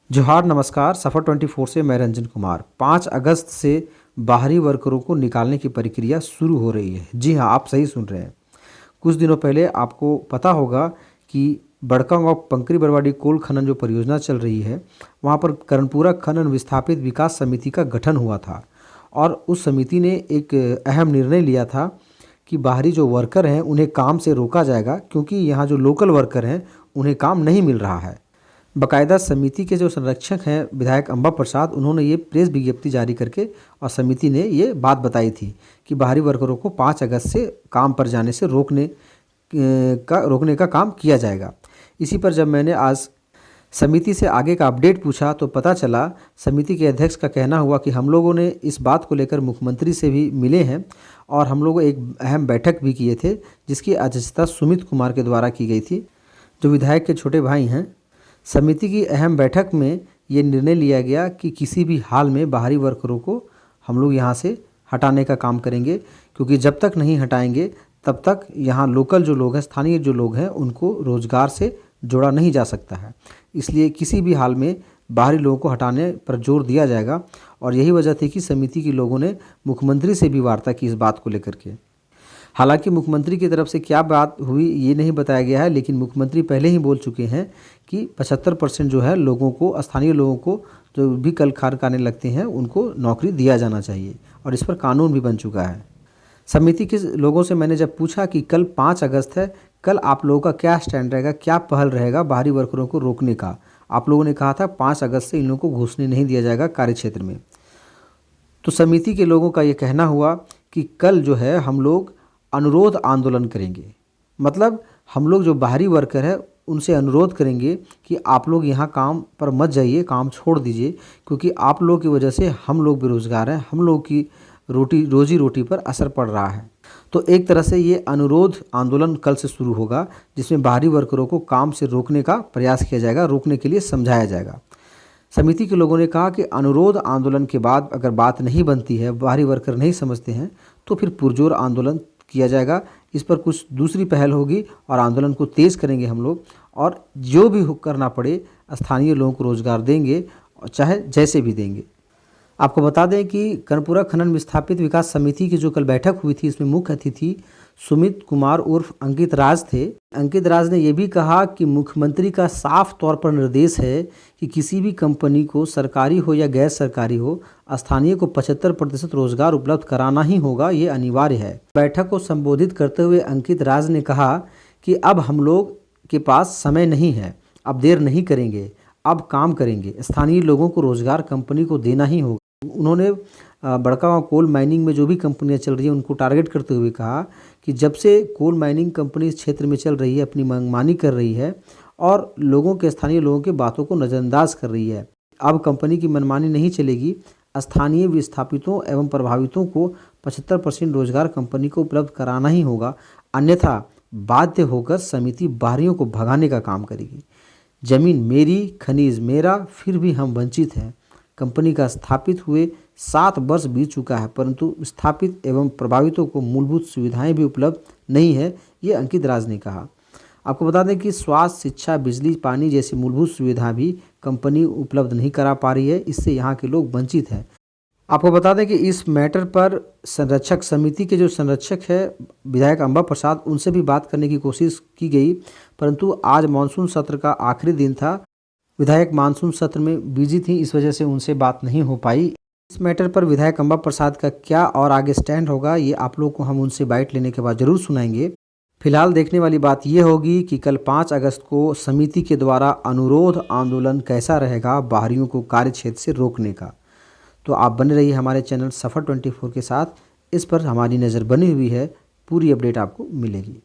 जोहार नमस्कार। सफ़र 24 से मैं रंजन कुमार। 5 अगस्त से बाहरी वर्करों को निकालने की प्रक्रिया शुरू हो रही है। जी हाँ, आप सही सुन रहे हैं। कुछ दिनों पहले आपको पता होगा कि बड़कागांव पंकरी बरवाडी कोल खनन जो परियोजना चल रही है, वहाँ पर कर्णपुरा खनन विस्थापित विकास समिति का गठन हुआ था और उस समिति ने एक अहम निर्णय लिया था कि बाहरी जो वर्कर हैं उन्हें काम से रोका जाएगा, क्योंकि यहाँ जो लोकल वर्कर हैं उन्हें काम नहीं मिल रहा है। बाकायदा समिति के जो संरक्षक हैं विधायक अंबा प्रसाद, उन्होंने ये प्रेस विज्ञप्ति जारी करके और समिति ने ये बात बताई थी कि बाहरी वर्करों को 5 अगस्त से काम पर जाने से रोकने का काम किया जाएगा। इसी पर जब मैंने आज समिति से आगे का अपडेट पूछा तो पता चला, समिति के अध्यक्ष का कहना हुआ कि हम लोगों ने इस बात को लेकर मुख्यमंत्री से भी मिले हैं और हम लोग एक अहम बैठक भी किए थे, जिसकी अध्यक्षता सुमित कुमार के द्वारा की गई थी, जो विधायक के छोटे भाई हैं। समिति की अहम बैठक में ये निर्णय लिया गया कि किसी भी हाल में बाहरी वर्करों को हम लोग यहाँ से हटाने का काम करेंगे, क्योंकि जब तक नहीं हटाएंगे तब तक यहाँ लोकल जो लोग हैं, स्थानीय जो लोग हैं, उनको रोज़गार से जोड़ा नहीं जा सकता है। इसलिए किसी भी हाल में बाहरी लोगों को हटाने पर जोर दिया जाएगा और यही वजह थी कि समिति के लोगों ने मुख्यमंत्री से भी वार्ता की इस बात को लेकर के। हालांकि मुख्यमंत्री की तरफ से क्या बात हुई ये नहीं बताया गया है, लेकिन मुख्यमंत्री पहले ही बोल चुके हैं कि 75% जो है लोगों को, स्थानीय लोगों को जो भी कल कारखाने लगते हैं उनको नौकरी दिया जाना चाहिए और इस पर कानून भी बन चुका है। समिति के लोगों से मैंने जब पूछा कि कल 5 अगस्त है, कल आप लोगों का क्या स्टैंड रहेगा, क्या पहल रहेगा बाहरी वर्करों को रोकने का। आप लोगों ने कहा था 5 अगस्त से इन लोगों को घुसने नहीं दिया जाएगा कार्यक्षेत्र में। तो समिति के लोगों का ये कहना हुआ कि कल जो है हम लोग अनुरोध आंदोलन करेंगे। मतलब हम लोग जो बाहरी वर्कर है उनसे अनुरोध करेंगे कि आप लोग यहाँ काम पर मत जाइए, काम छोड़ दीजिए, क्योंकि आप लोग की वजह से हम लोग बेरोज़गार हैं, हम लोग की रोजी रोटी पर असर पड़ रहा है। तो एक तरह से ये अनुरोध आंदोलन कल से शुरू होगा, जिसमें बाहरी वर्करों को काम से रोकने का प्रयास किया जाएगा, रोकने के लिए समझाया जाएगा। समिति के लोगों ने कहा कि अनुरोध आंदोलन के बाद अगर बात नहीं बनती है, बाहरी वर्कर नहीं समझते हैं, तो फिर पुरजोर आंदोलन किया जाएगा। इस पर कुछ दूसरी पहल होगी और आंदोलन को तेज़ करेंगे हम लोग, और जो भी करना पड़े स्थानीय लोगों को रोज़गार देंगे, और चाहे जैसे भी देंगे। आपको बता दें कि कर्णपुरा खनन विस्थापित विकास समिति की जो कल बैठक हुई थी, इसमें मुख्य अतिथि सुमित कुमार उर्फ अंकित राज थे। अंकित राज ने यह भी कहा कि मुख्यमंत्री का साफ तौर पर निर्देश है कि किसी भी कंपनी को, सरकारी हो या गैर सरकारी हो, स्थानीय को 75% रोजगार उपलब्ध कराना ही होगा, ये अनिवार्य है। बैठक को संबोधित करते हुए अंकित राज ने कहा कि अब हम लोग के पास समय नहीं है, अब देर नहीं करेंगे, अब काम करेंगे, स्थानीय लोगों को रोजगार कंपनी को देना ही होगा। उन्होंने बड़कागांव कोल माइनिंग में जो भी कंपनियां चल रही हैं उनको टारगेट करते हुए कहा कि जब से कोल माइनिंग कंपनी इस क्षेत्र में चल रही है, अपनी मनमानी कर रही है और लोगों के, स्थानीय लोगों की बातों को नज़रअंदाज कर रही है, अब कंपनी की मनमानी नहीं चलेगी। स्थानीय विस्थापितों एवं प्रभावितों को 75% रोजगार कंपनी को उपलब्ध कराना ही होगा, अन्यथा बाध्य होकर समिति बाहरियों को भगाने का काम करेगी। जमीन मेरी, खनिज मेरा, फिर भी हम वंचित हैं। कंपनी का स्थापित हुए 7 वर्ष बीत चुका है, परंतु विस्थापित एवं प्रभावितों को मूलभूत सुविधाएं भी उपलब्ध नहीं है, ये अंकित राज ने कहा। आपको बता दें कि स्वास्थ्य, शिक्षा, बिजली, पानी जैसी मूलभूत सुविधा भी कंपनी उपलब्ध नहीं करा पा रही है, इससे यहाँ के लोग वंचित हैं। आपको बता दें कि इस मैटर पर संरक्षक समिति के जो संरक्षक है विधायक अंबा प्रसाद, उनसे भी बात करने की कोशिश की गई, परंतु आज मानसून सत्र का आखिरी दिन था, विधायक मानसून सत्र में बिजी थी, इस वजह से उनसे बात नहीं हो पाई। इस मैटर पर विधायक अंबा प्रसाद का क्या और आगे स्टैंड होगा, ये आप लोग को हम उनसे बाइट लेने के बाद जरूर सुनाएंगे। फिलहाल देखने वाली बात ये होगी कि कल 5 अगस्त को समिति के द्वारा अनुरोध आंदोलन कैसा रहेगा बाहरियों को कार्यक्षेत्र से रोकने का। तो आप बने रहिए हमारे चैनल सफ़र 24 के साथ, इस पर हमारी नज़र बनी हुई है, पूरी अपडेट आपको मिलेगी।